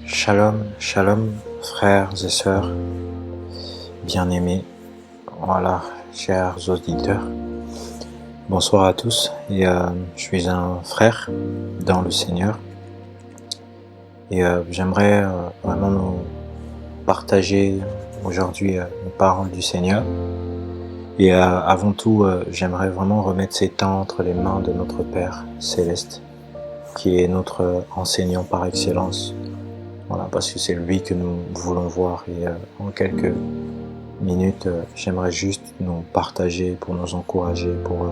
Shalom, shalom, frères et sœurs, bien-aimés, voilà, chers auditeurs, bonsoir à tous, et je suis un frère dans le Seigneur, et j'aimerais vraiment nous partager aujourd'hui une parole du Seigneur, et avant tout, j'aimerais vraiment remettre ces temps entre les mains de notre Père Céleste, qui est notre enseignant par excellence. Voilà, parce que c'est lui que nous voulons voir. Et en quelques minutes, j'aimerais juste nous partager pour nous encourager, pour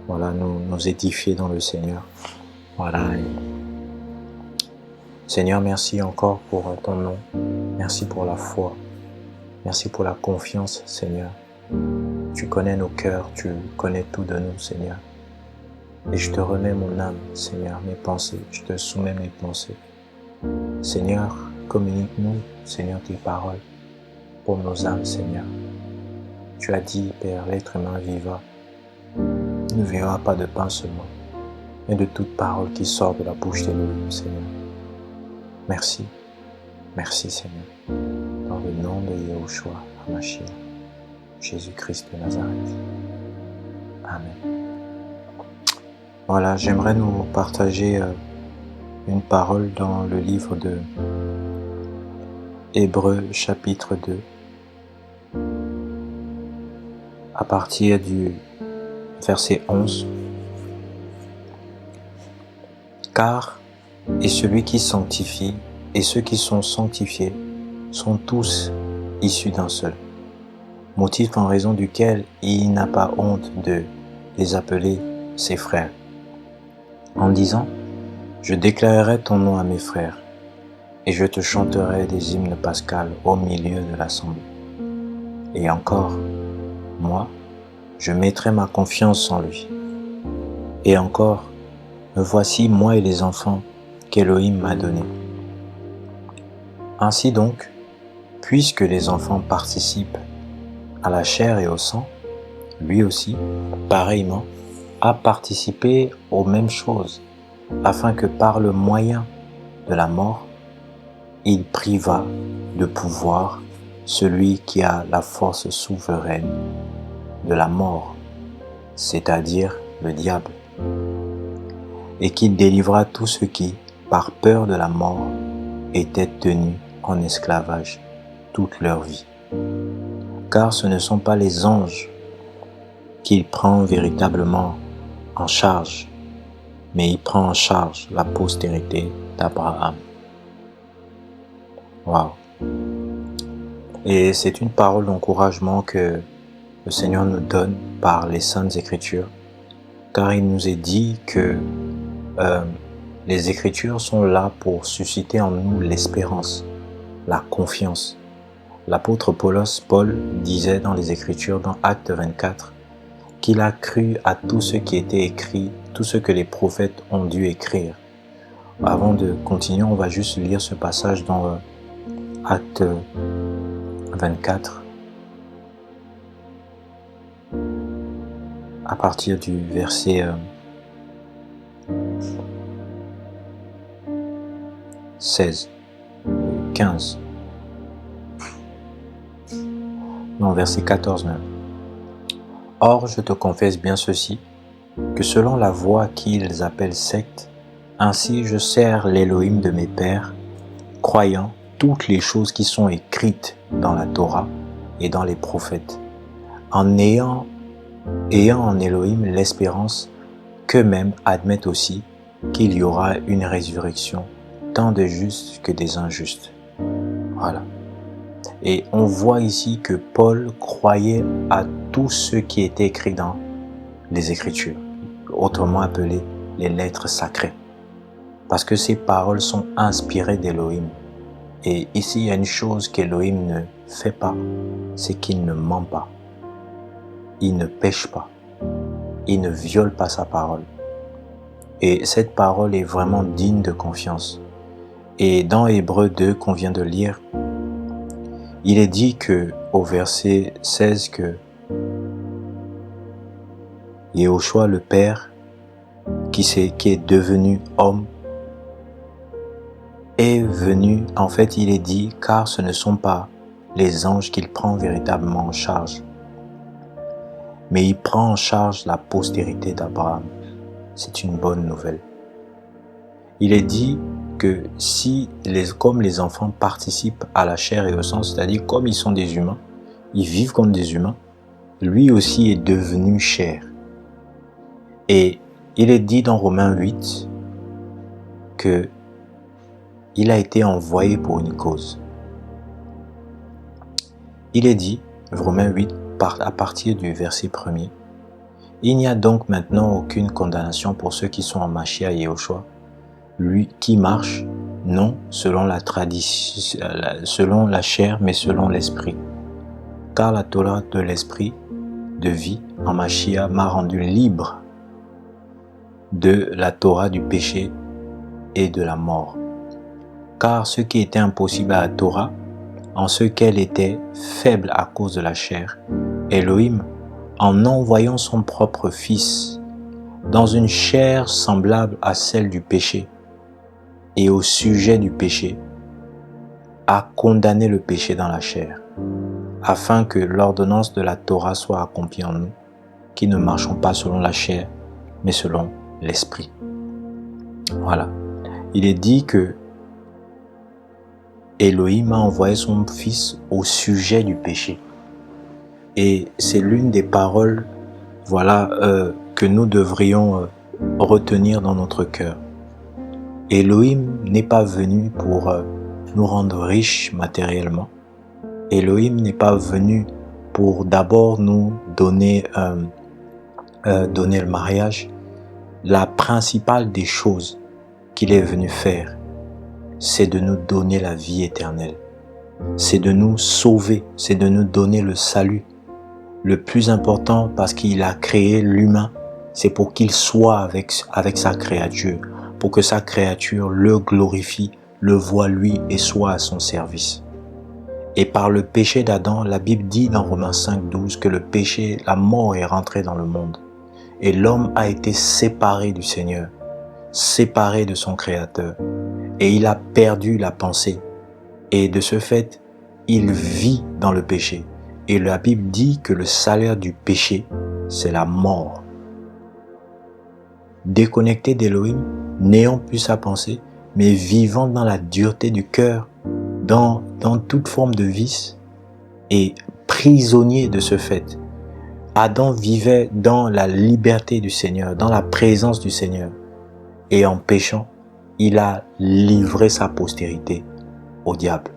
voilà, nous édifier dans le Seigneur. Voilà. Et Seigneur, merci encore pour ton nom. Merci pour la foi. Merci pour la confiance, Seigneur. Tu connais nos cœurs, tu connais tout de nous, Seigneur. Et je te remets mon âme, Seigneur, mes pensées. Je te soumets mes pensées. Seigneur, communique-nous, Seigneur, tes paroles pour nos âmes, Seigneur. Tu as dit, Père, l'être humain vivra, ne vivra pas de pain seulement, mais de toute parole qui sort de la bouche d'Élohim, Seigneur. Merci, merci, Seigneur. Dans le nom de Yahushua HaMashiach, Jésus-Christ de Nazareth. Amen. Voilà, j'aimerais nous partager une parole dans le livre de Hébreux chapitre 2, à partir du verset 11. Car et celui qui sanctifie et ceux qui sont sanctifiés sont tous issus d'un seul, motif en raison duquel il n'a pas honte de les appeler ses frères, en disant « Je déclarerai ton nom à mes frères, et je te chanterai des hymnes pascals au milieu de l'assemblée. Et encore, moi, je mettrai ma confiance en lui. Et encore, me voici moi et les enfants qu'Élohim m'a donnés. Ainsi donc, puisque les enfants participent à la chair et au sang, lui aussi, pareillement, a participé aux mêmes choses, afin que par le moyen de la mort, il privât de pouvoir celui qui a la force souveraine de la mort, c'est-à-dire le diable, et qu'il délivra tous ceux qui, par peur de la mort, étaient tenus en esclavage toute leur vie. Car ce ne sont pas les anges qu'il prend véritablement en charge, mais il prend en charge la postérité d'Abraham. Wow. Et c'est une parole d'encouragement que le Seigneur nous donne par les Saintes Écritures, car il nous est dit que les Écritures sont là pour susciter en nous l'espérance, la confiance. L'apôtre Paul disait dans les Écritures, dans Acte 24, qu'il a cru à tout ce qui était écrit, tout ce que les prophètes ont dû écrire. Avant de continuer, on va juste lire ce passage dans Acte 24, à partir du verset 16, 15, non, verset 14 même. Or, je te confesse bien ceci, que selon la voie qu'ils appellent secte, ainsi je sers l'Élohim de mes pères, croyant toutes les choses qui sont écrites dans la Torah et dans les prophètes, en ayant en Élohim l'espérance qu'eux-mêmes admettent aussi qu'il y aura une résurrection, tant des justes que des injustes. Voilà. Et on voit ici que Paul croyait à tout ce qui était écrit dans les Écritures, autrement appelées les lettres sacrées, parce que ces paroles sont inspirées d'Élohim. Et ici, il y a une chose qu'Élohim ne fait pas, c'est qu'il ne ment pas. Il ne pêche pas. Il ne viole pas sa parole. Et cette parole est vraiment digne de confiance. Et dans Hébreux 2 qu'on vient de lire, il est dit que au verset 16 que Yahushua le Père, qui est devenu homme, est venu, en fait il est dit, car ce ne sont pas les anges qu'il prend véritablement en charge, mais il prend en charge la postérité d'Abraham. C'est une bonne nouvelle. Il est dit que comme les enfants participent à la chair et au sang, c'est-à-dire comme ils sont des humains, ils vivent comme des humains, lui aussi est devenu chair. Et il est dit dans Romains 8 que il a été envoyé pour une cause. Il est dit, Romains 8, à partir du verset 1er, il n'y a donc maintenant aucune condamnation pour ceux qui sont en Mashiach Yehoshua, lui qui marche, non selon la tradition, selon la chair, mais selon l'esprit. Car la Torah de l'esprit de vie en Mashiach m'a rendu libre de la Torah du péché et de la mort. Car ce qui était impossible à la Torah, en ce qu'elle était faible à cause de la chair, Elohim, en envoyant son propre Fils dans une chair semblable à celle du péché et au sujet du péché, a condamné le péché dans la chair, afin que l'ordonnance de la Torah soit accomplie en nous, qui ne marchons pas selon la chair, mais selon l'esprit. Voilà. Il est dit que Elohim a envoyé son Fils au sujet du péché. Et c'est l'une des paroles, que nous devrions retenir dans notre cœur. Elohim n'est pas venu pour nous rendre riches matériellement. Elohim n'est pas venu pour d'abord nous donner le mariage. La principale des choses qu'il est venu faire, c'est de nous donner la vie éternelle. C'est de nous sauver, c'est de nous donner le salut. Le plus important, parce qu'il a créé l'humain, c'est pour qu'il soit avec sa créature, pour que sa créature le glorifie, le voie lui et soit à son service. Et par le péché d'Adam, la Bible dit dans Romains 5,12 que le péché, la mort est rentrée dans le monde. Et l'homme a été séparé du Seigneur, séparé de son Créateur. Et il a perdu la pensée. Et de ce fait, il vit dans le péché. Et la Bible dit que le salaire du péché, c'est la mort. Déconnecté d'Elohim, n'ayant plus sa pensée, mais vivant dans la dureté du cœur, dans toute forme de vice, et prisonnier de ce fait. Adam vivait dans la liberté du Seigneur, dans la présence du Seigneur. Et en péchant, il a livré sa postérité au diable.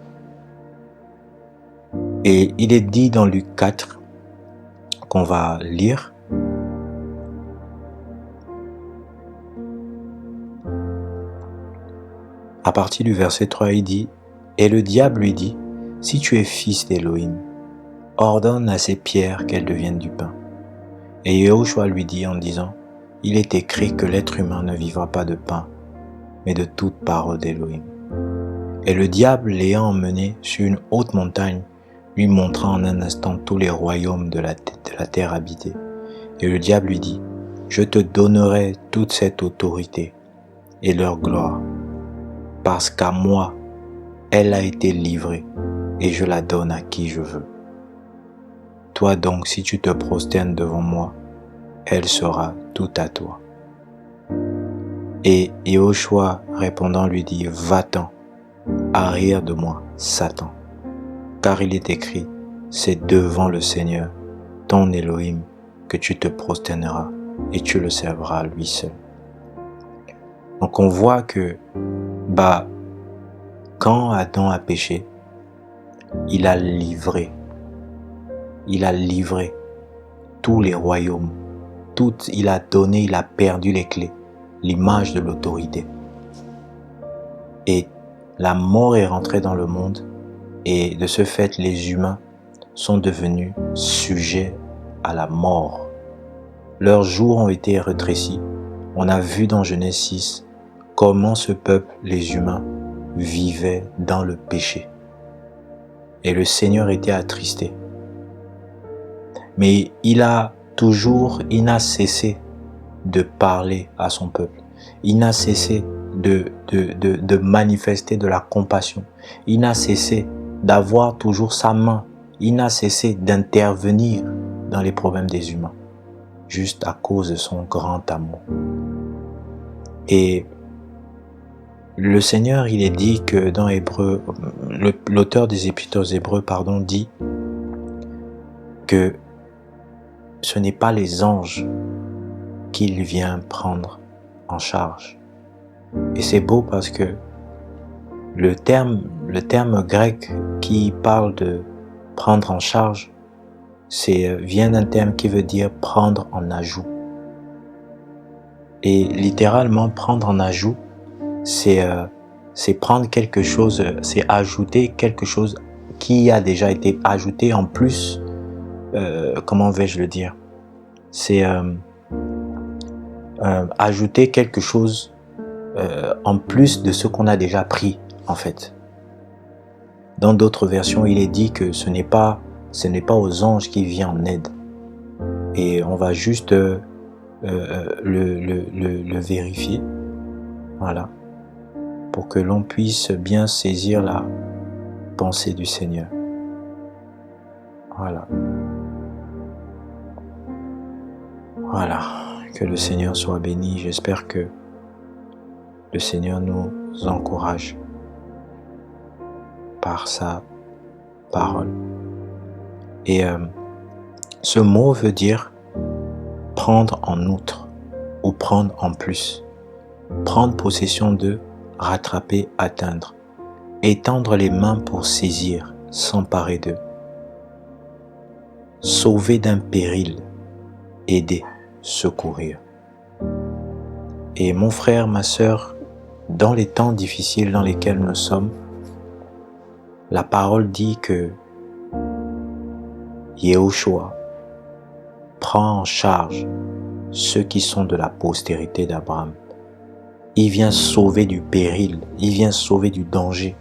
Et il est dit dans Luc 4, qu'on va lire, à partir du verset 3, il dit, « Et le diable lui dit, si tu es fils d'Elohim, ordonne à ces pierres qu'elles deviennent du pain. » Et Yehoshua lui dit en disant, « Il est écrit que l'être humain ne vivra pas de pain, mais de toute parole d'Elohim. » Et le diable, l'ayant emmené sur une haute montagne, lui montra en un instant tous les royaumes de la terre habitée. Et le diable lui dit, « Je te donnerai toute cette autorité et leur gloire, parce qu'à moi, elle a été livrée, et je la donne à qui je veux. Toi donc, si tu te prosternes devant moi, elle sera tout à toi. » Et Yehoshua répondant lui dit, « Va-t'en, arrière de moi, Satan, car il est écrit, c'est devant le Seigneur, ton Elohim, que tu te prosterneras et tu le serviras lui seul. » Donc on voit que, quand Adam a péché, il a livré tous les royaumes, il a perdu les clés, l'image de l'autorité. Et la mort est rentrée dans le monde, et de ce fait, les humains sont devenus sujets à la mort. Leurs jours ont été rétrécis. On a vu dans Genèse 6 comment ce peuple, les humains, vivaient dans le péché. Et le Seigneur était attristé. Mais il n'a cessé de parler à son peuple. Il n'a cessé de manifester de la compassion. Il n'a cessé d'avoir toujours sa main. Il n'a cessé d'intervenir dans les problèmes des humains, juste à cause de son grand amour. Et le Seigneur, il est dit que dans Hébreux, l'auteur des Épîtres aux Hébreux, dit que ce n'est pas les anges qu'il vient prendre en charge. Et c'est beau parce que le terme grec qui parle de prendre en charge, vient d'un terme qui veut dire prendre en ajout. Et littéralement, prendre en ajout, c'est prendre quelque chose, c'est ajouter quelque chose qui a déjà été ajouté en plus. Comment vais-je le dire? C'est ajouter quelque chose en plus de ce qu'on a déjà pris, en fait. Dans d'autres versions, il est dit que ce n'est pas aux anges qui vient en aide. Et on va juste le vérifier. Voilà. Pour que l'on puisse bien saisir la pensée du Seigneur. Voilà. Voilà. Que le Seigneur soit béni. J'espère que le Seigneur nous encourage par sa parole. Et ce mot veut dire prendre en outre ou prendre en plus. Prendre possession de, rattraper, atteindre. Étendre les mains pour saisir, s'emparer d'eux. Sauver d'un péril, aider, secourir. Et mon frère, ma sœur, dans les temps difficiles dans lesquels nous sommes, la parole dit que Yahushua prend en charge ceux qui sont de la postérité d'Abraham. Il vient sauver du péril, il vient sauver du danger.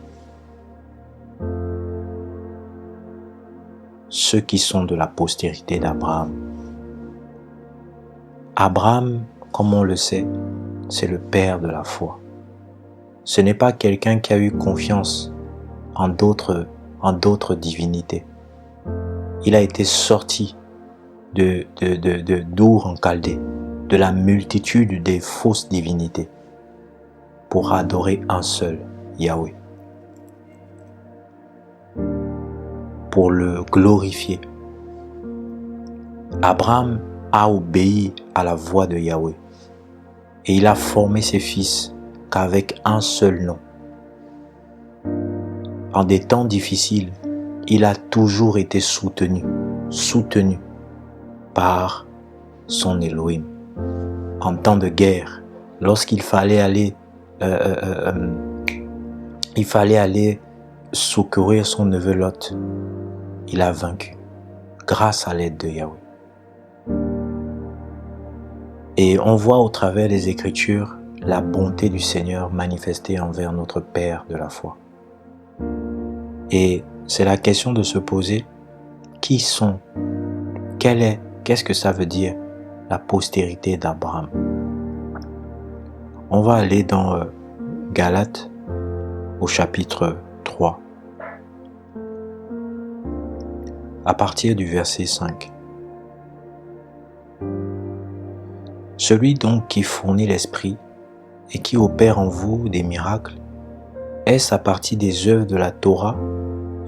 Ceux qui sont de la postérité d'Abraham. Abraham, comme on le sait, c'est le père de la foi. Ce n'est pas quelqu'un qui a eu confiance en d'autres divinités. Il a été sorti d'Our en Chaldée, de la multitude des fausses divinités, pour adorer un seul, Yahweh, pour le glorifier. Abraham a obéi à la voix de Yahweh et il a formé ses fils qu'avec un seul nom. En des temps difficiles, il a toujours été soutenu par son Elohim. En temps de guerre, lorsqu'il fallait aller secourir son neveu Lot, il a vaincu grâce à l'aide de Yahweh. Et on voit au travers des Écritures la bonté du Seigneur manifestée envers notre Père de la foi. Et c'est la question de se poser, qui sont, qu'est-ce que ça veut dire la postérité d'Abraham? On va aller dans Galates au chapitre 3, à partir du verset 5. Celui donc qui fournit l'Esprit et qui opère en vous des miracles, est-ce à partir des œuvres de la Torah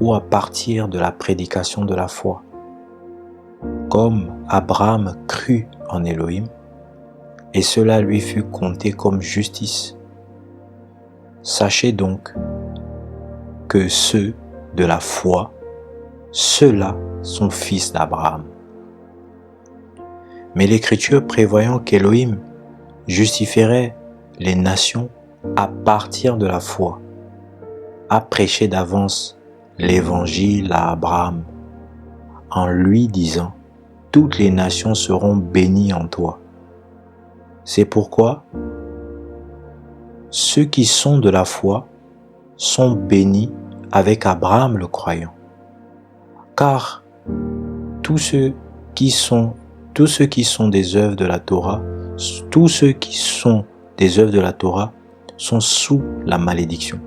ou à partir de la prédication de la foi? Comme Abraham crut en Elohim, et cela lui fut compté comme justice. Sachez donc que ceux de la foi, ceux-là sont fils d'Abraham. Mais l'Écriture, prévoyant qu'Elohim justifierait les nations à partir de la foi, a prêché d'avance l'Évangile à Abraham, en lui disant « Toutes les nations seront bénies en toi ». C'est pourquoi ceux qui sont de la foi sont bénis avec Abraham le croyant. Car tous ceux qui sont des œuvres de la Torah, sont sous la malédiction.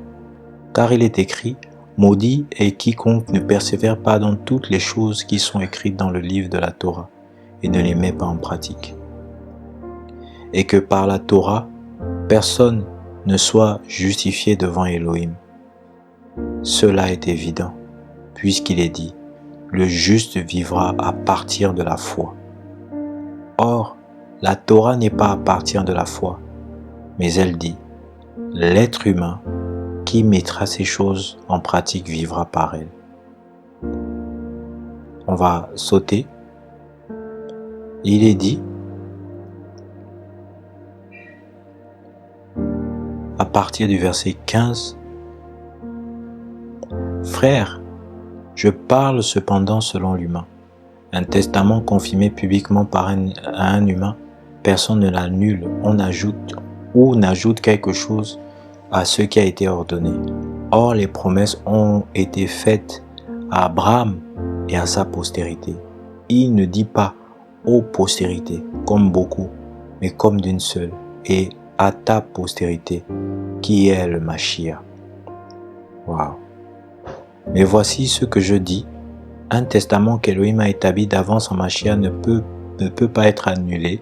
Car il est écrit, maudit est quiconque ne persévère pas dans toutes les choses qui sont écrites dans le livre de la Torah et ne les met pas en pratique. Et que par la Torah, personne ne soit justifié devant Elohim. Cela est évident, puisqu'il est dit, le juste vivra à partir de la foi. Or, la Torah n'est pas à partir de la foi, mais elle dit, l'être humain qui mettra ces choses en pratique vivra par elle. On va sauter. Il est dit, à partir du verset 15, « Frères, je parle cependant selon l'humain. Un testament confirmé publiquement par un humain, personne ne l'annule, on ajoute ou n'ajoute quelque chose à ce qui a été ordonné. Or, les promesses ont été faites à Abraham et à sa postérité. Il ne dit pas aux postérités, comme beaucoup, mais comme d'une seule, et à ta postérité, qui est le Mashiach. » Waouh! Mais voici ce que je dis. Un testament qu'Elohim a établi d'avance en Mashiach ne peut pas être annulé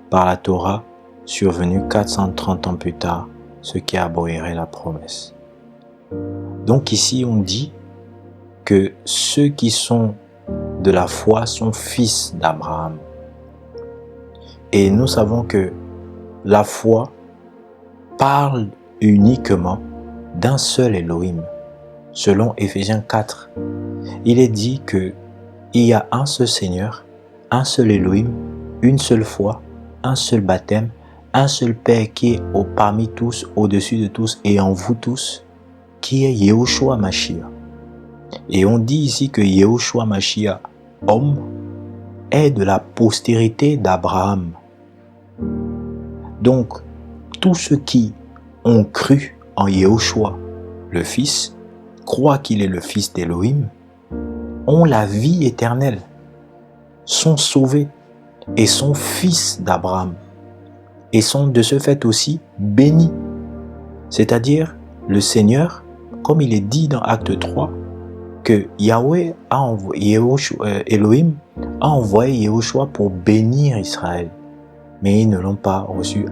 par la Torah survenue 430 ans plus tard, ce qui abolirait la promesse. Donc ici on dit que ceux qui sont de la foi sont fils d'Abraham. Et nous savons que la foi parle uniquement d'un seul Elohim. Selon Éphésiens 4, il est dit qu'il y a un seul Seigneur, un seul Elohim, une seule foi, un seul baptême, un seul Père qui est parmi tous, au-dessus de tous et en vous tous, qui est Yehoshua Mashiach. Et on dit ici que Yehoshua Mashiach, homme, est de la postérité d'Abraham. Donc, tous ceux qui ont cru en Yehoshua, le Fils, croient qu'il est le Fils d'Elohim, ont la vie éternelle, sont sauvés et sont fils d'Abraham et sont de ce fait aussi bénis. C'est-à-dire, le Seigneur, comme il est dit dans Acte 3, que Yahweh a envoyé Elohim a envoyé Yehoshua pour bénir Israël, mais ils ne l'ont pas reçu.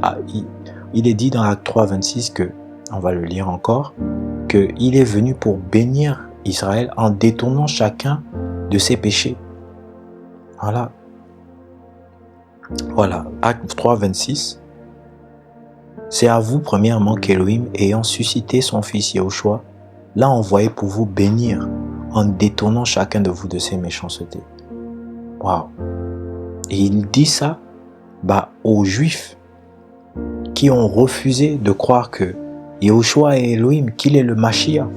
Il est dit dans Acte 3, 26 que, on va le lire encore, qu'il est venu pour bénir Israël en détournant chacun de ses péchés. Voilà, Acte 3, 26. C'est à vous premièrement qu'Elohim, ayant suscité son fils Yehoshua, l'a envoyé pour vous bénir en détournant chacun de vous de ses méchancetés. Waouh! Et il dit ça aux Juifs qui ont refusé de croire que Yehoshua est Elohim, qu'il est le Mashiach.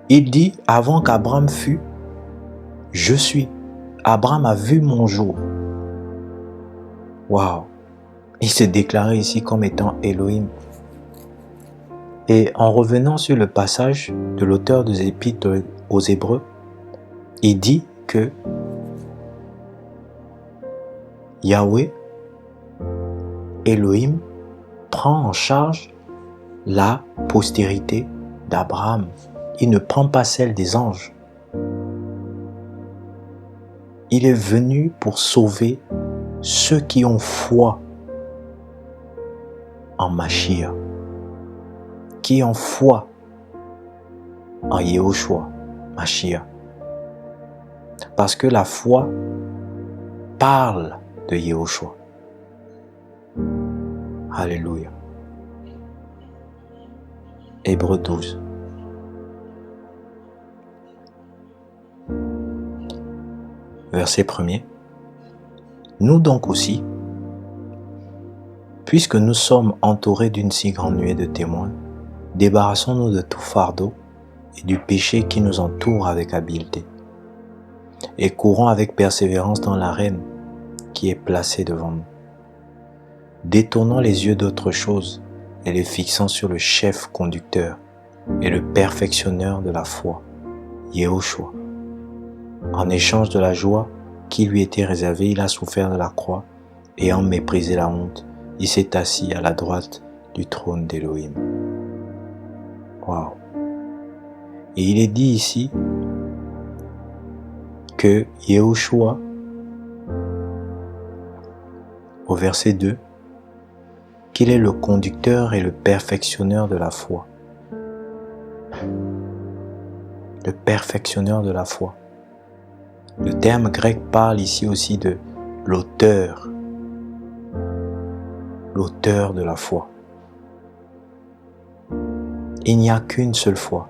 Il dit, avant qu'Abraham fût, je suis. Abraham a vu mon jour. Waouh! Il se déclarait ici comme étant Elohim. Et en revenant sur le passage de l'auteur des Épîtres aux Hébreux, il dit que Yahweh, Elohim, prend en charge la postérité d'Abraham. Il ne prend pas celle des anges. Il est venu pour sauver ceux qui ont foi en Mashiach, qui ont foi en Yehoshua, Mashiach. Parce que la foi parle de Yehoshua. Alléluia. Hébreux 12. Verset 1er. Nous donc aussi, puisque nous sommes entourés d'une si grande nuée de témoins, débarrassons-nous de tout fardeau et du péché qui nous entoure avec habileté, et courons avec persévérance dans l'arène qui est placée devant nous. Détournons les yeux d'autre chose et les fixant sur le chef conducteur et le perfectionneur de la foi, Yehoshua. En échange de la joie qui lui était réservée, il a souffert de la croix, ayant méprisé la honte, il s'est assis à la droite du trône d'Élohim. Waouh! Et il est dit ici que Yahushua, au verset 2, qu'il est le conducteur et le perfectionneur de la foi. Le perfectionneur de la foi. Le terme grec parle ici aussi de l'auteur. L'auteur de la foi. Il n'y a qu'une seule foi.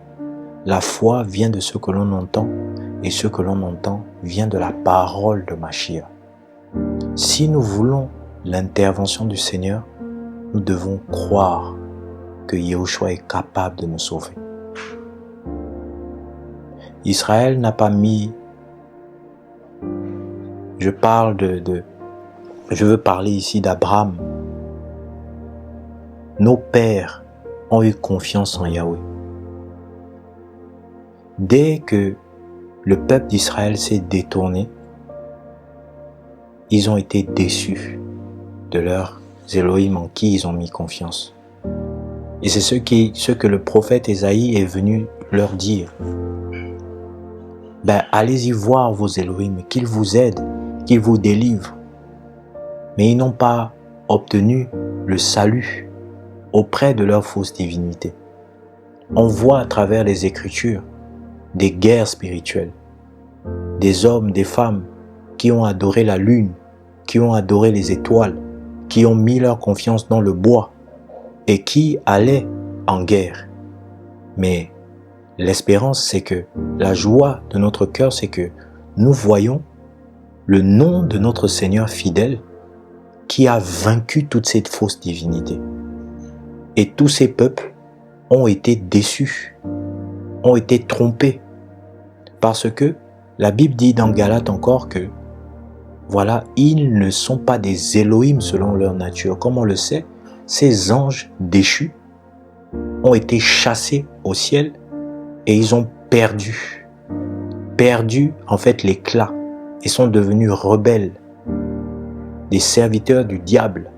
La foi vient de ce que l'on entend et ce que l'on entend vient de la parole de Mashiach. Si nous voulons l'intervention du Seigneur, nous devons croire que Yahushua est capable de nous sauver. Israël n'a pas mis... Je veux parler ici d'Abraham. Nos pères ont eu confiance en Yahweh. Dès que le peuple d'Israël s'est détourné, ils ont été déçus de leurs Elohim en qui ils ont mis confiance. Et c'est ce que le prophète Ésaïe est venu leur dire. Allez-y voir vos Elohim, qu'ils vous aident, qu'ils vous délivrent. Mais ils n'ont pas obtenu le salut auprès de leur fausse divinité. On voit à travers les Écritures des guerres spirituelles, des hommes, des femmes qui ont adoré la lune, qui ont adoré les étoiles, qui ont mis leur confiance dans le bois et qui allaient en guerre. Mais l'espérance, c'est que la joie de notre cœur, c'est que nous voyons le nom de notre Seigneur fidèle qui a vaincu toute cette fausse divinité. Et tous ces peuples ont été déçus, ont été trompés. Parce que la Bible dit dans Galates encore que, voilà, ils ne sont pas des Elohim selon leur nature. Comme on le sait, ces anges déchus ont été chassés au ciel et ils ont perdu en fait l'éclat et sont devenus rebelles, des serviteurs du diable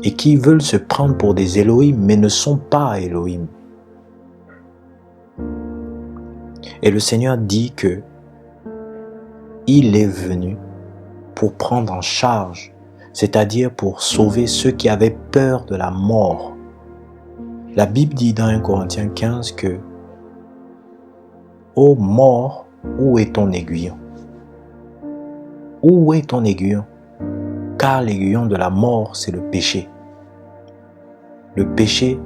et qui veulent se prendre pour des Elohim mais ne sont pas Elohim. Et le Seigneur dit que il est venu pour prendre en charge, c'est-à-dire pour sauver ceux qui avaient peur de la mort. La Bible dit dans 1 Corinthiens 15 que « Ô mort, où est ton aiguillon? Où est ton aiguillon? Car l'aiguillon de la mort, c'est le péché. » Le péché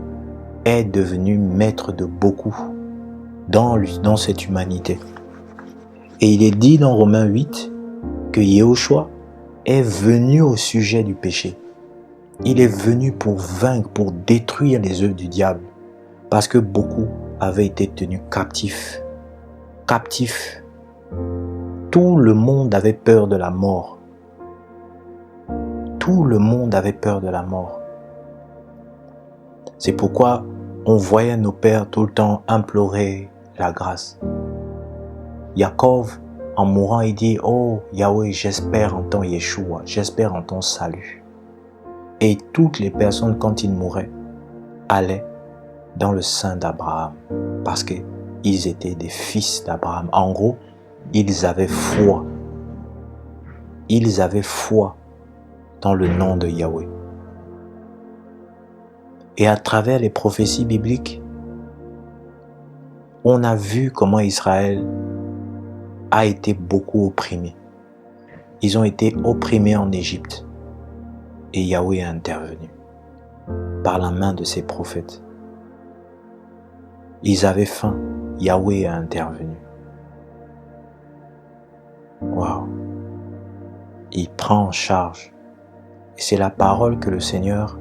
est devenu maître de beaucoup dans cette humanité. Et il est dit dans Romains 8 que Yahushua est venu au sujet du péché. Il est venu pour vaincre, pour détruire les œuvres du diable. Parce que beaucoup avaient été tenus captifs. Captifs. Tout le monde avait peur de la mort. Tout le monde avait peur de la mort. C'est pourquoi on voyait nos pères tout le temps implorer la grâce. Yaakov, en mourant, il dit « Oh Yahweh, j'espère en ton Yeshua, j'espère en ton salut. » Et toutes les personnes, quand ils mouraient, allaient dans le sein d'Abraham, parce qu'ils étaient des fils d'Abraham. En gros, ils avaient foi. Ils avaient foi dans le nom de Yahweh. Et à travers les prophéties bibliques, on a vu comment Israël a été beaucoup opprimé. Ils ont été opprimés en Égypte. Et Yahweh a intervenu par la main de ses prophètes. Ils avaient faim. Yahweh a intervenu. Waouh! Il prend en charge. Et c'est la parole que le Seigneur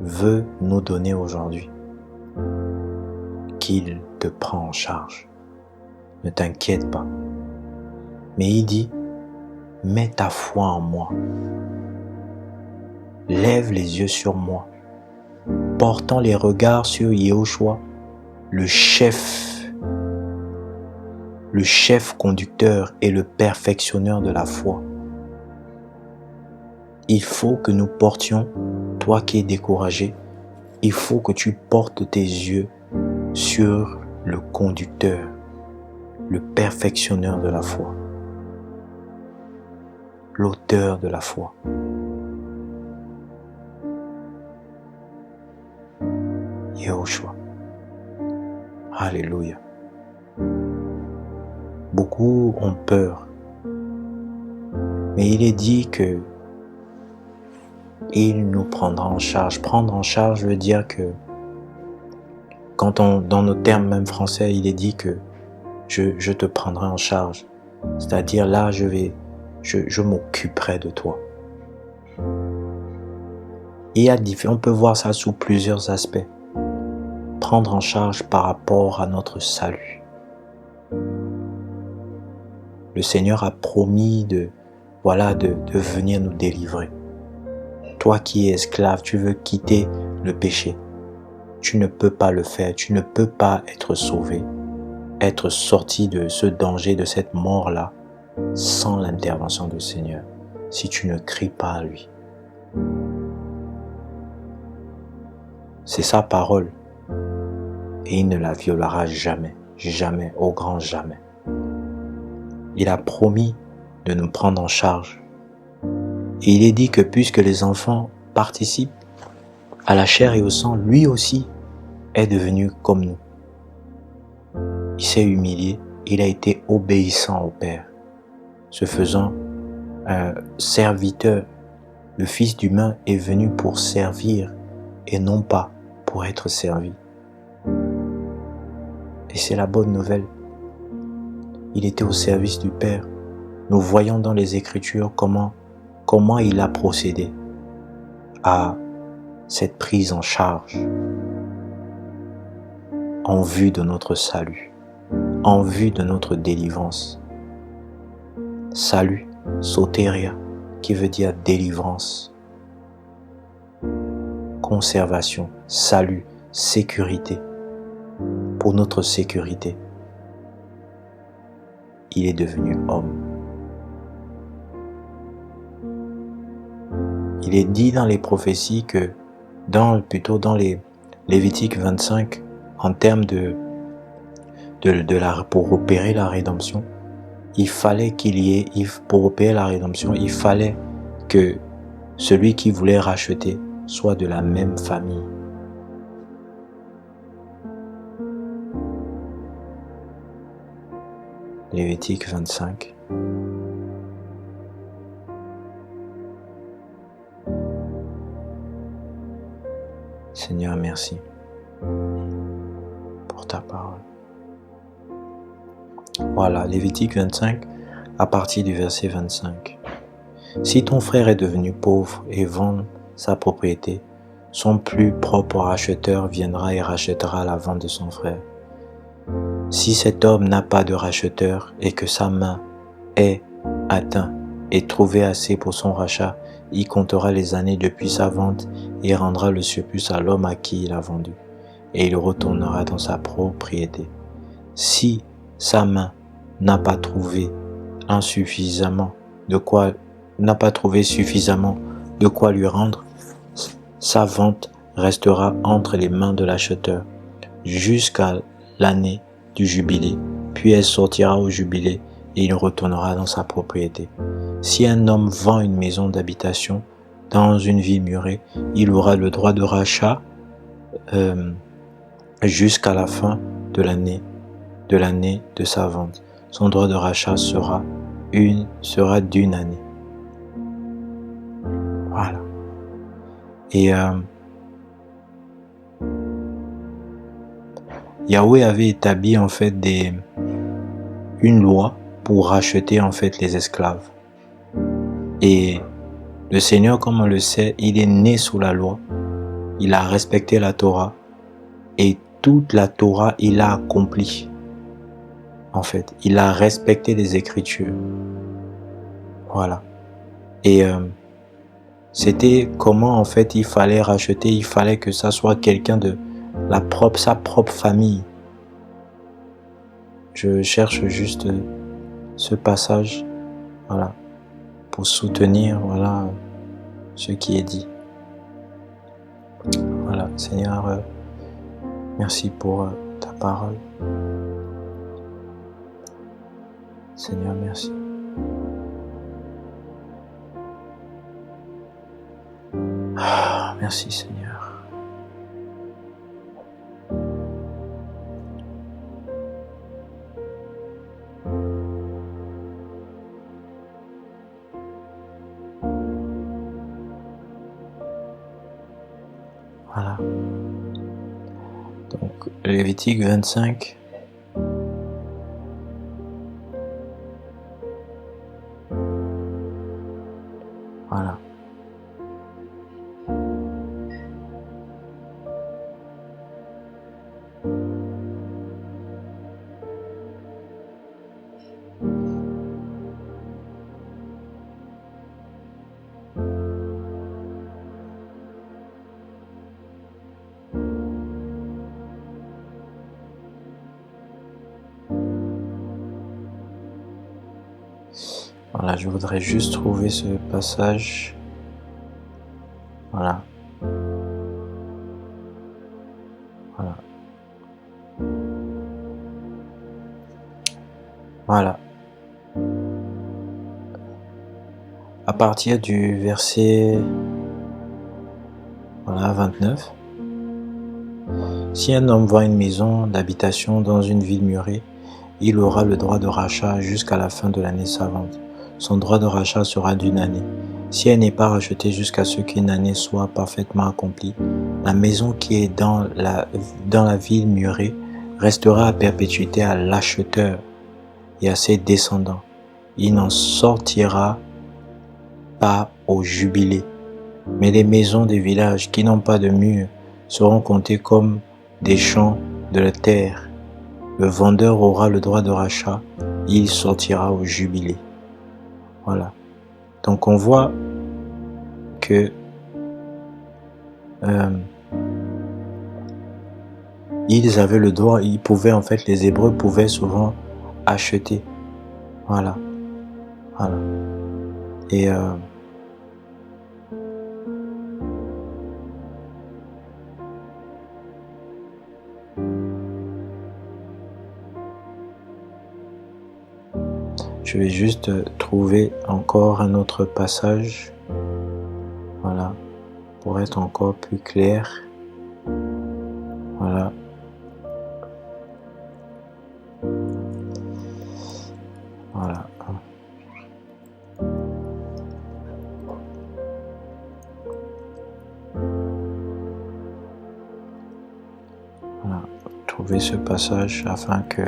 veut nous donner aujourd'hui. Qu'il te prend en charge. Ne t'inquiète pas. Mais il dit, mets ta foi en moi. Lève les yeux sur moi. Portant les regards sur Yahushua, le chef conducteur et le perfectionneur de la foi. Il faut que nous portions toi qui es découragé, il faut que tu portes tes yeux sur le conducteur, le perfectionneur de la foi, l'auteur de la foi. Yahushua. Alléluia. Beaucoup ont peur, mais il est dit que il nous prendra en charge. Prendre en charge veut dire que, dans nos termes même français, il est dit que je te prendrai en charge. C'est-à-dire là, je m'occuperai de toi. On peut voir ça sous plusieurs aspects. Prendre en charge par rapport à notre salut. Le Seigneur a promis de venir nous délivrer. Toi qui es esclave, tu veux quitter le péché. Tu ne peux pas le faire, tu ne peux pas être sauvé, être sorti de ce danger, de cette mort-là, sans l'intervention du Seigneur, si tu ne cries pas à lui. C'est sa parole, et il ne la violera jamais, jamais, au grand jamais. Il a promis de nous prendre en charge. Et il est dit que puisque les enfants participent à la chair et au sang, lui aussi est devenu comme nous. Il s'est humilié, il a été obéissant au Père, se faisant un serviteur. Le Fils d'humain est venu pour servir et non pas pour être servi. Et c'est la bonne nouvelle. Il était au service du Père. Nous voyons dans les Écritures comment il a procédé à cette prise en charge en vue de notre salut, en vue de notre délivrance. Salut, soteria, qui veut dire délivrance, conservation, salut, sécurité. Pour notre sécurité, il est devenu homme. Il est dit dans les prophéties que, dans les Lévitique 25, en termes pour opérer la rédemption, pour opérer la rédemption, il fallait que celui qui voulait racheter soit de la même famille. Lévitique 25. Seigneur, merci pour ta parole. Voilà, Lévitique 25, à partir du verset 25. Si ton frère est devenu pauvre et vend sa propriété, son plus propre racheteur viendra et rachètera la vente de son frère. Si cet homme n'a pas de racheteur et que sa main est atteinte et trouvée assez pour son rachat, il comptera les années depuis sa vente et rendra le surplus à l'homme à qui il a vendu, et il retournera dans sa propriété. Si sa main n'a pas trouvé suffisamment de quoi lui rendre, sa vente restera entre les mains de l'acheteur jusqu'à l'année du jubilé, puis elle sortira au jubilé et il retournera dans sa propriété. Si un homme vend une maison d'habitation dans une ville murée, il aura le droit de rachat jusqu'à la fin de l'année de sa vente. Son droit de rachat sera d'une année. Voilà. Et Yahweh avait établi en fait une loi pour racheter en fait les esclaves. Et le Seigneur, comme on le sait, il est né sous la loi. Il a respecté la Torah et toute la Torah, il a accompli. En fait, il a respecté les Écritures. Voilà. Et c'était comment en fait il fallait racheter. Il fallait que ça soit quelqu'un de sa propre famille. Je cherche juste ce passage, voilà, pour soutenir, voilà, ce qui est dit. Seigneur, merci pour ta parole. Seigneur, merci. Merci Seigneur. Voilà. Donc, Lévitique 25. Voilà. Voilà, je voudrais juste trouver ce passage. Voilà. Voilà. Voilà. À partir du verset 29. Si un homme vend une maison d'habitation dans une ville murée, il aura le droit de rachat jusqu'à la fin de l'année savante. Son droit de rachat sera d'1 année. Si elle n'est pas rachetée jusqu'à ce qu'une année soit parfaitement accomplie, la maison qui est dans la ville murée restera à perpétuité à l'acheteur et à ses descendants. Il n'en sortira pas au jubilé. Mais les maisons des villages qui n'ont pas de murs seront comptées comme des champs de la terre. Le vendeur aura le droit de rachat, il sortira au jubilé. Voilà. Donc on voit que ils avaient le droit, les Hébreux pouvaient souvent acheter. Voilà. Voilà. Et je vais juste trouver encore un autre passage, voilà, pour être encore plus clair. Voilà. Voilà. Voilà. Trouver ce passage afin que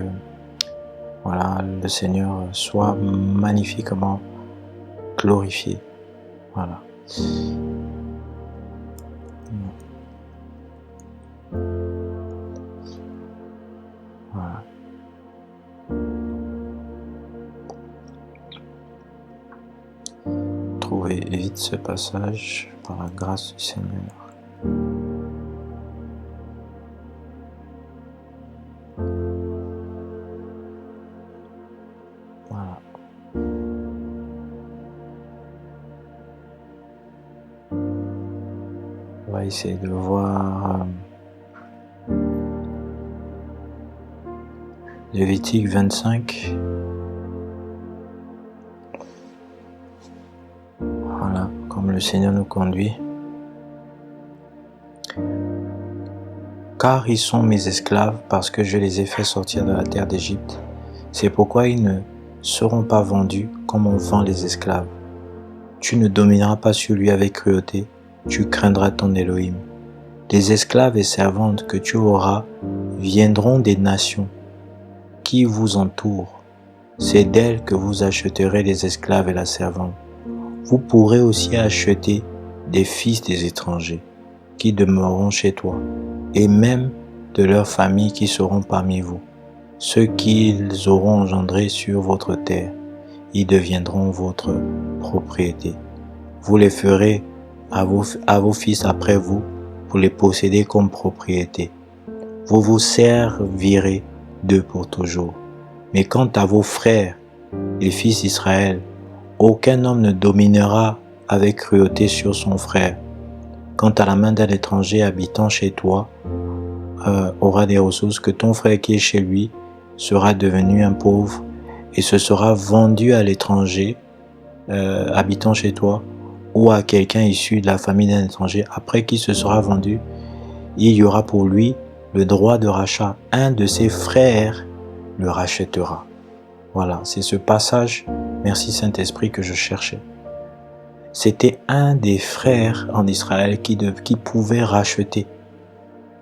voilà, le Seigneur soit magnifiquement glorifié. Voilà. Voilà. Trouvez vite ce passage par la grâce du Seigneur. Voilà. On va essayer de voir Lévitique 25. Voilà, comme le Seigneur nous conduit. Car ils sont mes esclaves, parce que je les ai fait sortir de la terre d'Égypte. C'est pourquoi ils ne seront pas vendus comme on vend les esclaves. Tu ne domineras pas sur lui avec cruauté, tu craindras ton Elohim. Les esclaves et servantes que tu auras viendront des nations qui vous entourent. C'est d'elles que vous achèterez les esclaves et la servante. Vous pourrez aussi acheter des fils des étrangers qui demeureront chez toi, et même de leurs familles qui seront parmi vous. Ceux qu'ils auront engendrés sur votre terre, ils deviendront votre propriété. Vous les ferez à vos fils après vous pour les posséder comme propriété. Vous vous servirez d'eux pour toujours. Mais quant à vos frères, les fils d'Israël, aucun homme ne dominera avec cruauté sur son frère. quand à la main d'un étranger habitant chez toi aura des ressources, que ton frère qui est chez lui sera devenu un pauvre et se sera vendu à l'étranger habitant chez toi ou à quelqu'un issu de la famille d'un étranger, après qu'il se sera vendu, il y aura pour lui le droit de rachat. Un de ses frères le rachètera. Voilà, c'est ce passage, merci Saint-Esprit, que je cherchais. C'était un des frères en Israël qui pouvait racheter.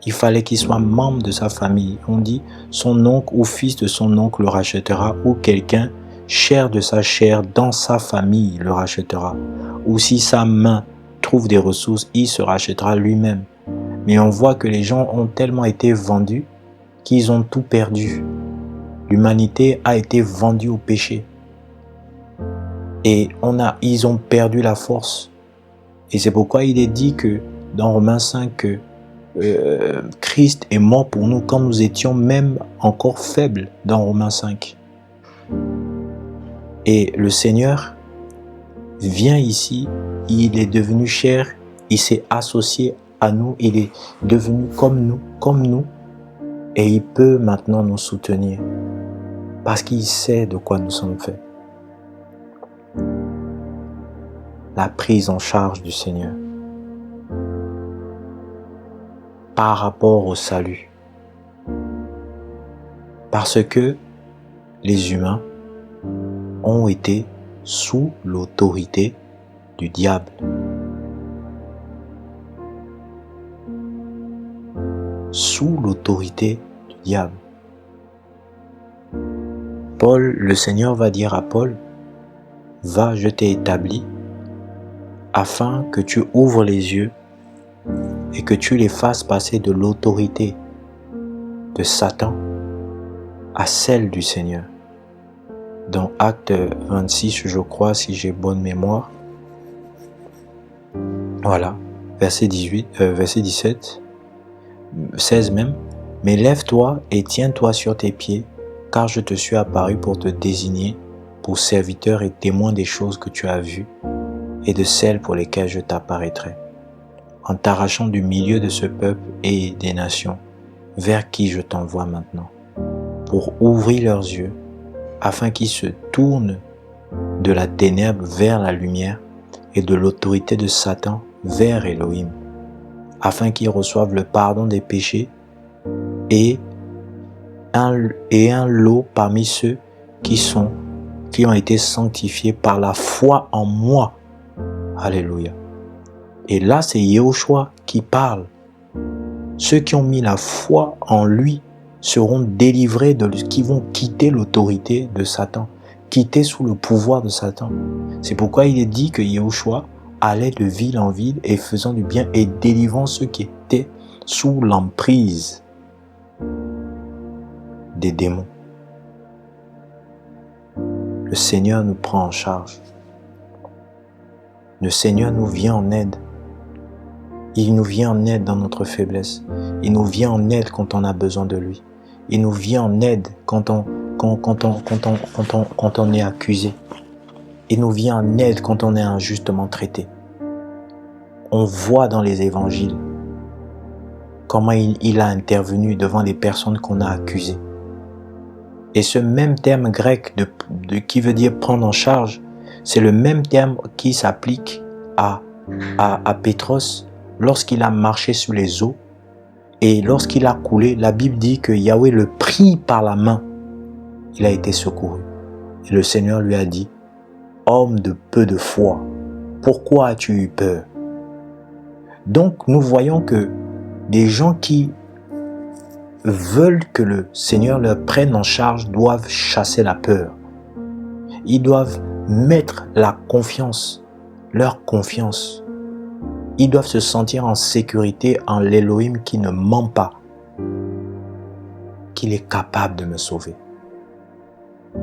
Il fallait qu'il soit membre de sa famille. On dit son oncle ou fils de son oncle le rachètera, ou quelqu'un chair de sa chair dans sa famille le rachètera. Ou si sa main trouve des ressources, il se rachètera lui-même. Mais on voit que les gens ont tellement été vendus qu'ils ont tout perdu. L'humanité a été vendue au péché. Et ils ont perdu la force. Et c'est pourquoi il est dit que dans Romains 5 que Christ est mort pour nous quand nous étions même encore faibles, dans Romains 5. Et le Seigneur vient ici, il est devenu chair, il s'est associé à nous, il est devenu comme nous, et il peut maintenant nous soutenir parce qu'il sait de quoi nous sommes faits. La prise en charge du Seigneur par rapport au salut. Parce que les humains ont été sous l'autorité du diable. Sous l'autorité du diable. Le Seigneur va dire à Paul, va, je t'ai établi afin que tu ouvres les yeux et que tu les fasses passer de l'autorité de Satan à celle du Seigneur. Dans Acte 26, je crois, si j'ai bonne mémoire. Voilà, verset 17, 16 même. Mais lève-toi et tiens-toi sur tes pieds, car je te suis apparu pour te désigner pour serviteur et témoin des choses que tu as vues et de celles pour lesquelles je t'apparaîtrai, en t'arrachant du milieu de ce peuple et des nations, vers qui je t'envoie maintenant, pour ouvrir leurs yeux, afin qu'ils se tournent de la ténèbre vers la lumière et de l'autorité de Satan vers Elohim, afin qu'ils reçoivent le pardon des péchés et un lot parmi ceux qui ont été sanctifiés par la foi en moi. Alléluia. Et là, c'est Yahushua qui parle. Ceux qui ont mis la foi en lui seront délivrés qui vont quitter l'autorité de Satan, quitter sous le pouvoir de Satan. C'est pourquoi il est dit que Yahushua allait de ville en ville et faisant du bien et délivrant ceux qui étaient sous l'emprise des démons. Le Seigneur nous prend en charge. Le Seigneur nous vient en aide. Il nous vient en aide dans notre faiblesse. Il nous vient en aide quand on a besoin de lui. Il nous vient en aide quand on est accusé. Il nous vient en aide quand on est injustement traité. On voit dans les évangiles comment il a intervenu devant les personnes qu'on a accusées. Et ce même terme grec qui veut dire prendre en charge, c'est le même terme qui s'applique à Pétros lorsqu'il a marché sur les eaux et lorsqu'il a coulé. La Bible dit que Yahweh le prit par la main. Il a été secouru. Et le Seigneur lui a dit, homme de peu de foi, pourquoi as-tu eu peur? Donc nous voyons que des gens qui veulent que le Seigneur leur prenne en charge doivent chasser la peur. Ils doivent mettre la confiance, leur confiance. Ils doivent se sentir en sécurité en l'Élohim qui ne ment pas, qu'il est capable de me sauver.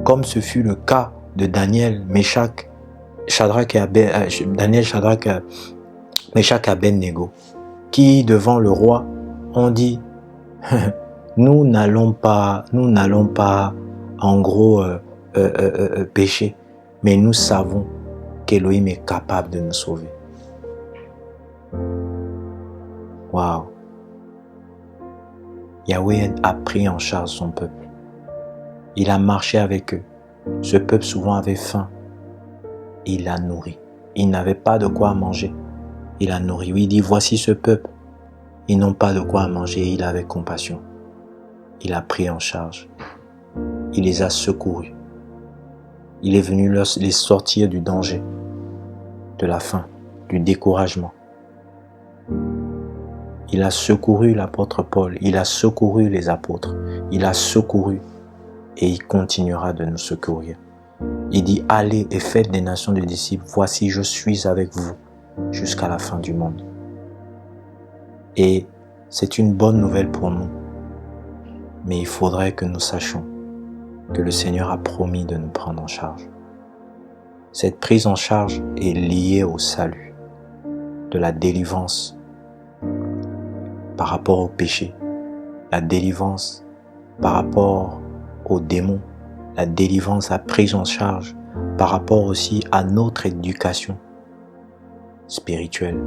Comme ce fut le cas de Daniel, Shadrach et Abednego, qui devant le roi ont dit nous n'allons pas en gros pécher, mais nous savons qu'Élohim est capable de nous sauver. Waouh! Yahweh a pris en charge son peuple. Il a marché avec eux. Ce peuple souvent avait faim. Il l'a nourri. Il n'avait pas de quoi manger. Il a nourri. Il dit, voici ce peuple. Ils n'ont pas de quoi manger. Il avait compassion. Il a pris en charge. Il les a secourus. Il est venu les sortir du danger, de la faim, du découragement. Il a secouru l'apôtre Paul. Il a secouru les apôtres. Il a secouru et il continuera de nous secourir. Il dit, allez et faites des nations de disciples. Voici, je suis avec vous jusqu'à la fin du monde. Et c'est une bonne nouvelle pour nous. Mais il faudrait que nous sachions que le Seigneur a promis de nous prendre en charge. Cette prise en charge est liée au salut, de la délivrance par rapport au péché, la délivrance par rapport aux démons, la délivrance, la prise en charge par rapport aussi à notre éducation spirituelle,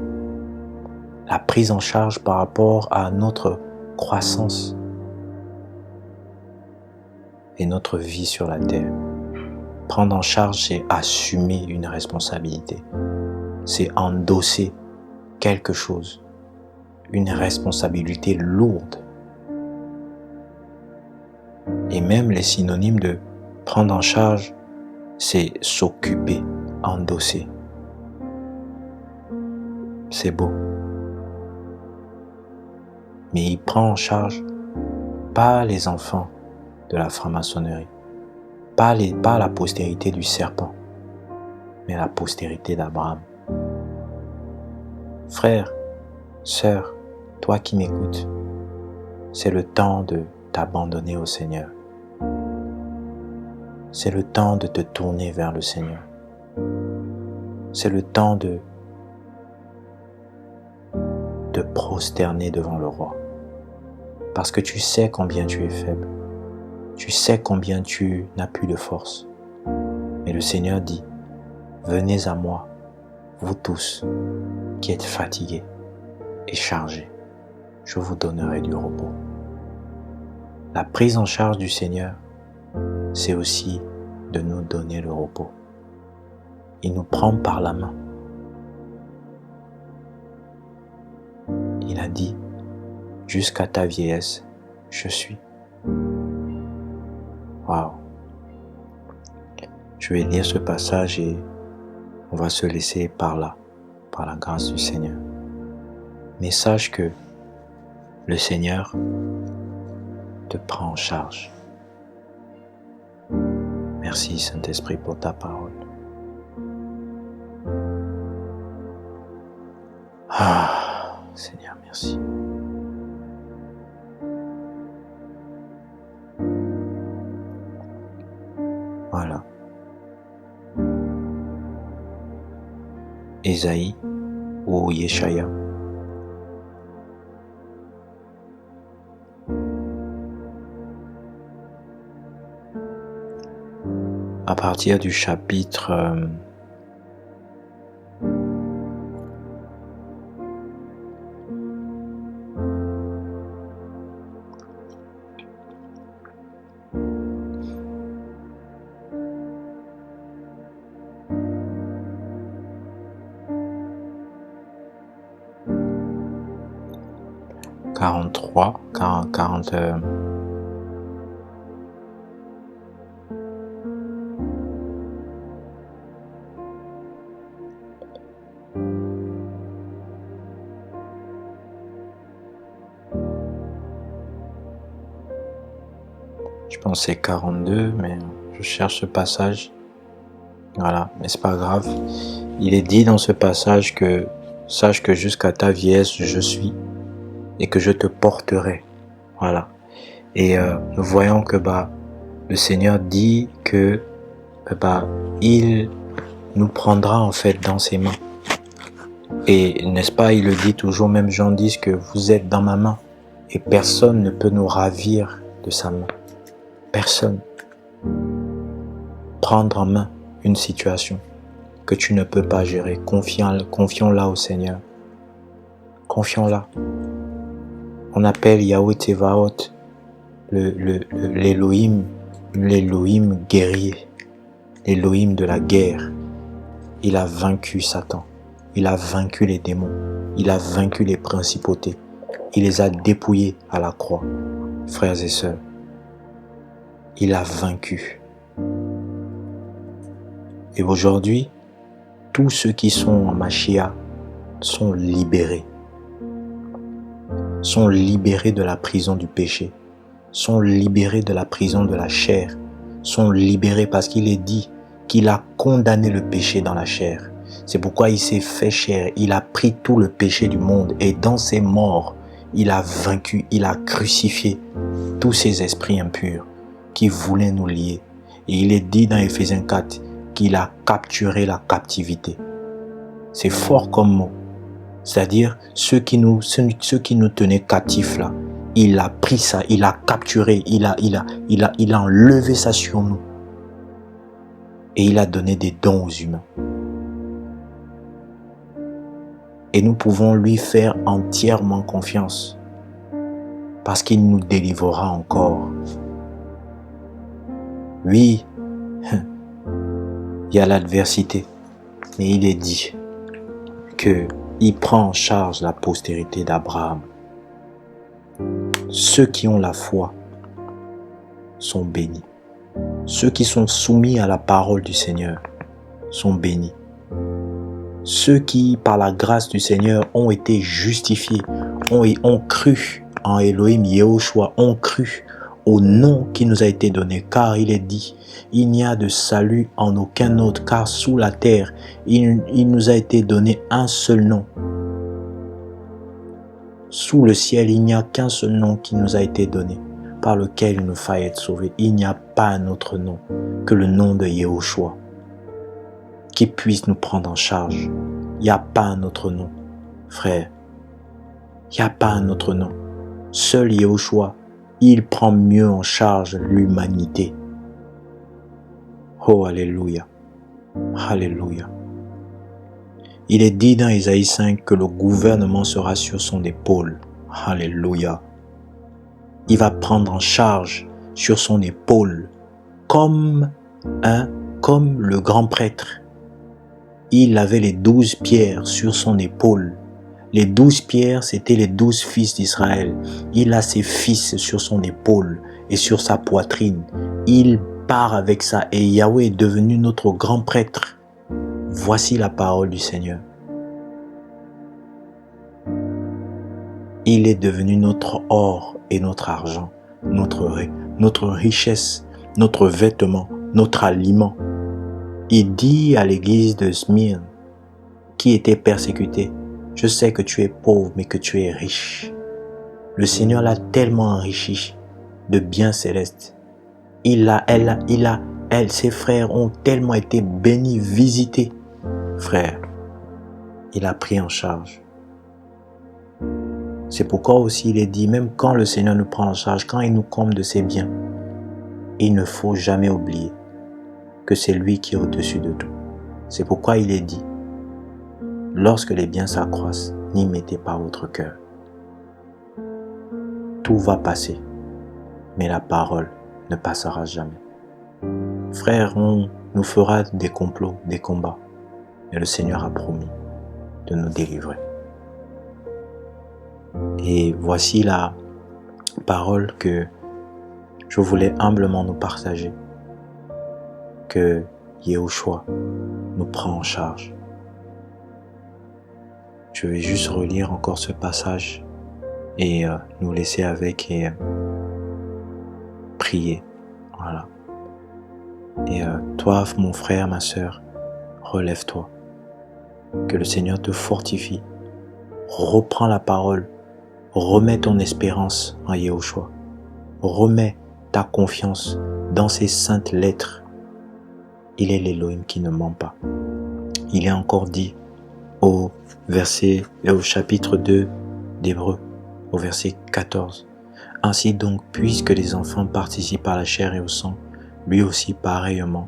la prise en charge par rapport à notre croissance et notre vie sur la terre. Prendre en charge, c'est assumer une responsabilité, c'est endosser quelque chose, une responsabilité lourde. Et même les synonymes de prendre en charge, c'est s'occuper, endosser. C'est beau. Mais il prend en charge pas les enfants de la franc-maçonnerie, pas la postérité du serpent, mais la postérité d'Abraham. Frère, sœur, toi qui m'écoutes, c'est le temps de t'abandonner au Seigneur. C'est le temps de te tourner vers le Seigneur. C'est le temps de te prosterner devant le roi. Parce que tu sais combien tu es faible. Tu sais combien tu n'as plus de force. Mais le Seigneur dit, venez à moi, vous tous qui êtes fatigués et chargés. Je vous donnerai du repos. La prise en charge du Seigneur, c'est aussi de nous donner le repos. Il nous prend par la main. Il a dit, jusqu'à ta vieillesse, je suis. Waouh! Je vais lire ce passage et on va se laisser par là, par la grâce du Seigneur. Mais sache que le Seigneur te prend en charge. Merci Saint-Esprit pour ta parole. Ah, Seigneur, merci. Voilà. Ésaïe ou Yeshaya. À partir du chapitre 43, 40, je pense que c'est 42, mais je cherche ce passage. Voilà, mais c'est pas grave. Il est dit dans ce passage que sache que jusqu'à ta vieillesse je suis et que je te porterai. Voilà. Et nous voyons que le Seigneur dit que il nous prendra en fait dans ses mains. Et n'est-ce pas, il le dit toujours, même Jean 10, que vous êtes dans ma main et personne ne peut nous ravir de sa main. Personne. Prendre en main une situation que tu ne peux pas gérer. Confions-la au Seigneur. Confions-la. On appelle Yahweh Tsevaot l'Elohim guerrier, l'Elohim de la guerre. Il a vaincu Satan, il a vaincu les démons, il a vaincu les principautés, il les a dépouillés à la croix. Frères et sœurs, il a vaincu. Et aujourd'hui, tous ceux qui sont en Mashiach sont libérés de la prison du péché, sont libérés de la prison de la chair, sont libérés parce qu'il est dit qu'il a condamné le péché dans la chair. C'est pourquoi il s'est fait chair, il a pris tout le péché du monde et dans ses morts, il a vaincu, il a crucifié tous ces esprits impurs qui voulaient nous lier. Et il est dit dans Éphésiens 4 qu'il a capturé la captivité. C'est fort comme mot. C'est-à-dire ceux qui nous tenaient captifs là, il a pris ça, il a capturé, il a enlevé ça sur nous. Et il a donné des dons aux humains. Et nous pouvons lui faire entièrement confiance parce qu'il nous délivrera encore. Oui, il y a l'adversité, mais il est dit qu'il prend en charge la postérité d'Abraham. Ceux qui ont la foi sont bénis. Ceux qui sont soumis à la parole du Seigneur sont bénis. Ceux qui, par la grâce du Seigneur, ont été justifiés, ont cru en Elohim Yehoshua, ont cru au nom qui nous a été donné, car il est dit, il n'y a de salut en aucun autre, car sous la terre, il nous a été donné un seul nom. Sous le ciel, il n'y a qu'un seul nom qui nous a été donné, par lequel il nous faille être sauvés. Il n'y a pas un autre nom que le nom de Yehoshua qui puisse nous prendre en charge. Il n'y a pas un autre nom, frère. Il n'y a pas un autre nom. Seul Yehoshua, il prend mieux en charge l'humanité. Oh, alléluia. Alléluia. Il est dit dans Isaïe 5 que le gouvernement sera sur son épaule. Alléluia. Il va prendre en charge sur son épaule comme le grand prêtre. Il avait les 12 pierres sur son épaule. Les 12 pierres, c'étaient les 12 fils d'Israël. Il a ses fils sur son épaule et sur sa poitrine. Il part avec ça et Yahweh est devenu notre grand prêtre. Voici la parole du Seigneur. Il est devenu notre or et notre argent, notre richesse, notre vêtement, notre aliment. Il dit à l'église de Smyrne, qui était persécutée, « Je sais que tu es pauvre, mais que tu es riche. » Le Seigneur l'a tellement enrichi de biens célestes. Ses frères ont tellement été bénis, visités. Frère, il a pris en charge. C'est pourquoi aussi il est dit, même quand le Seigneur nous prend en charge, quand il nous comble de ses biens, il ne faut jamais oublier que c'est lui qui est au-dessus de tout. C'est pourquoi il est dit, lorsque les biens s'accroissent, n'y mettez pas votre cœur. Tout va passer, mais la parole ne passera jamais. Frère, on nous fera des complots, des combats, mais le Seigneur a promis de nous délivrer. Et voici la parole que je voulais humblement nous partager, que Yehoshua nous prend en charge. Je vais juste relire encore ce passage et nous laisser avec et prier. Voilà. Et toi, mon frère, ma sœur, relève-toi. Que le Seigneur te fortifie. Reprends la parole. Remets ton espérance en Yehoshua. Remets ta confiance dans ces saintes lettres. Il est l'Élohim qui ne ment pas. Il est encore dit au chapitre 2 d'Hébreux, au verset 14. Ainsi donc, puisque les enfants participent à la chair et au sang, lui aussi pareillement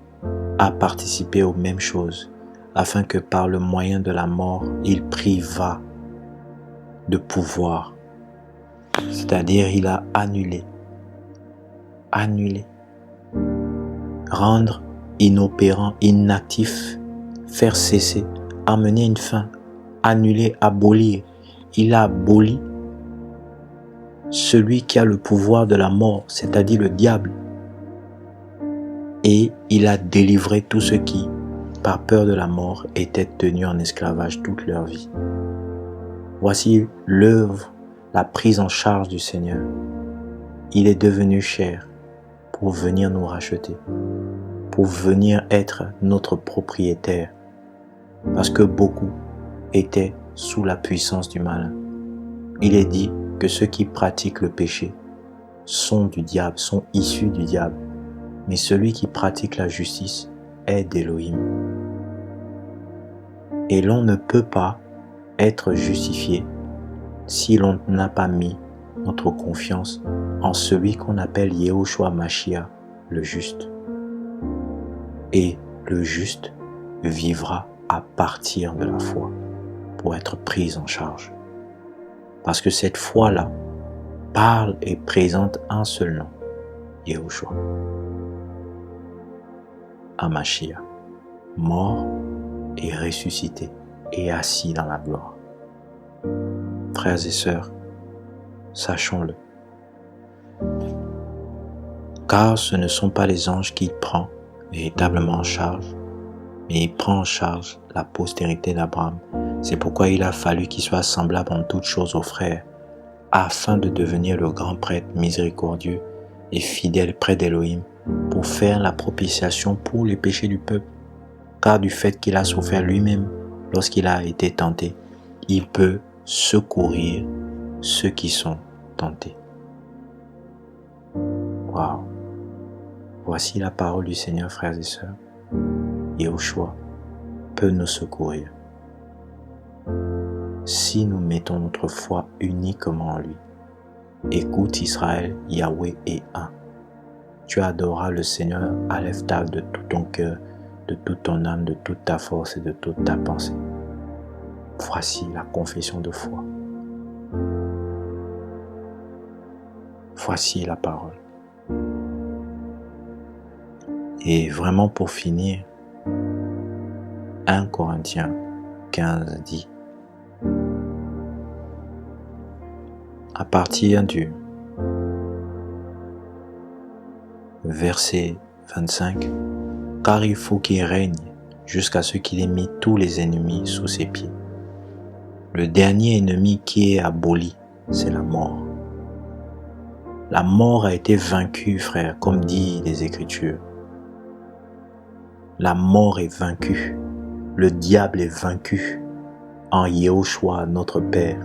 a participé aux mêmes choses, afin que par le moyen de la mort, il privât de pouvoir C'est-à-dire, il a annulé, rendre inopérant, inactif, faire cesser, amener une fin, annuler, abolir. Il a aboli celui qui a le pouvoir de la mort, c'est-à-dire le diable. Et il a délivré tous ceux qui, par peur de la mort, étaient tenus en esclavage toute leur vie. Voici l'œuvre, la prise en charge du Seigneur. Il est devenu chair pour venir nous racheter, pour venir être notre propriétaire, parce que beaucoup étaient sous la puissance du malin. Il est dit que ceux qui pratiquent le péché sont du diable, sont issus du diable, mais celui qui pratique la justice est d'Élohim. Et l'on ne peut pas être justifié si l'on n'a pas mis notre confiance en celui qu'on appelle Yehoshua Mashiach, le juste. Et le juste vivra à partir de la foi pour être pris en charge. Parce que cette foi-là parle et présente un seul nom, Yehoshua. Mashiach, mort et ressuscité et assis dans la gloire. Frères et sœurs, sachons-le. Car ce ne sont pas les anges qu'il prend véritablement en charge, mais il prend en charge la postérité d'Abraham. C'est pourquoi il a fallu qu'il soit semblable en toutes choses aux frères, afin de devenir le grand prêtre miséricordieux et fidèle près d'Élohim, pour faire la propitiation pour les péchés du peuple. Car du fait qu'il a souffert lui-même lorsqu'il a été tenté, il peut secourir ceux qui sont tentés. Waouh! Voici la parole du Seigneur, frères et sœurs. Yehoshua peut nous secourir si nous mettons notre foi uniquement en lui. Écoute Israël, Yahweh est un. Tu adoreras le Seigneur Aleph Tav de tout ton cœur, de toute ton âme, de toute ta force et de toute ta pensée. Voici la confession de foi. Voici la parole. Et vraiment pour finir, 1 Corinthiens 15 dit, à partir du verset 25, car il faut qu'il règne jusqu'à ce qu'il ait mis tous les ennemis sous ses pieds. Le dernier ennemi qui est aboli, c'est la mort. La mort a été vaincue, frère, comme dit les Écritures. La mort est vaincue. Le diable est vaincu en Yehoshua, notre Père.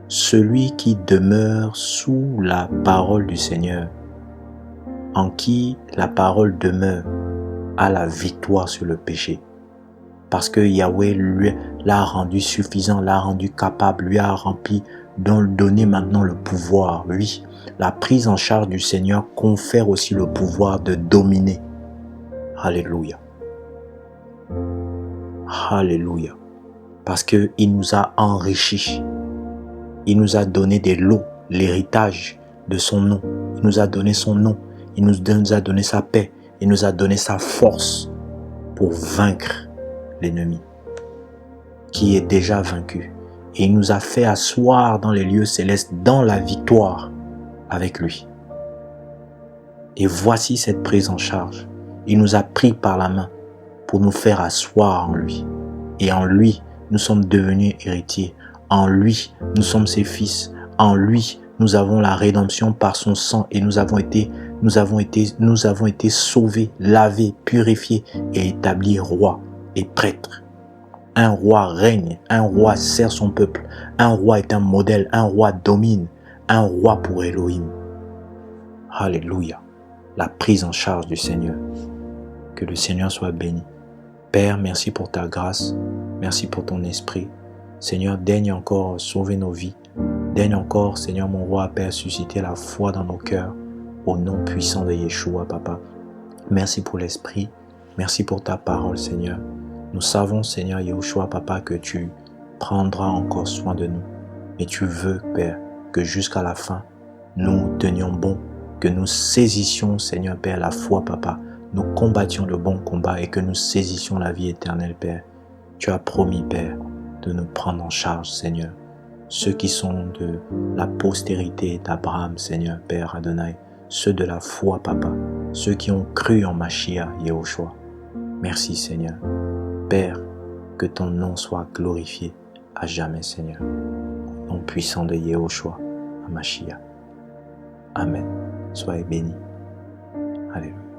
Celui qui demeure sous la parole du Seigneur, en qui la parole demeure, a la victoire sur le péché. Parce que Yahweh lui l'a rendu suffisant, l'a rendu capable, lui a rempli, donné maintenant le pouvoir. Oui, la prise en charge du Seigneur confère aussi le pouvoir de dominer. Alléluia. Alléluia. Parce qu'il nous a enrichis. Il nous a donné des lots, l'héritage de son nom. Il nous a donné son nom. Il nous a donné sa paix. Il nous a donné sa force pour vaincre l'ennemi qui est déjà vaincu. Et il nous a fait asseoir dans les lieux célestes, dans la victoire avec lui. Et voici cette prise en charge. Il nous a pris par la main pour nous faire asseoir en lui. Et en lui, nous sommes devenus héritiers. En lui, nous sommes ses fils. En lui, nous avons la rédemption par son sang et nous avons été sauvés, lavés, purifiés et établis rois et prêtres. Un roi règne, un roi sert son peuple, un roi est un modèle, un roi domine, un roi pour Elohim. Alléluia. La prise en charge du Seigneur. Que le Seigneur soit béni. Père, merci pour ta grâce, merci pour ton esprit. Seigneur, daigne encore sauver nos vies. Daigne encore, Seigneur mon roi, Père, susciter la foi dans nos cœurs. Au nom puissant de Yeshua, Papa. Merci pour l'esprit. Merci pour ta parole, Seigneur. Nous savons, Seigneur Yeshua, Papa, que tu prendras encore soin de nous. Et tu veux, Père, que jusqu'à la fin, nous tenions bon, que nous saisissions, Seigneur Père, la foi, Papa, nous combattions le bon combat et que nous saisissions la vie éternelle, Père. Tu as promis, Père, de nous prendre en charge, Seigneur. Ceux qui sont de la postérité d'Abraham, Seigneur, Père Adonai, ceux de la foi, Papa, ceux qui ont cru en Mashiach, Yehoshua. Merci, Seigneur. Père, que ton nom soit glorifié à jamais, Seigneur. Au nom puissant de Yehoshua, Mashiach. Amen. Soyez bénis. Alléluia.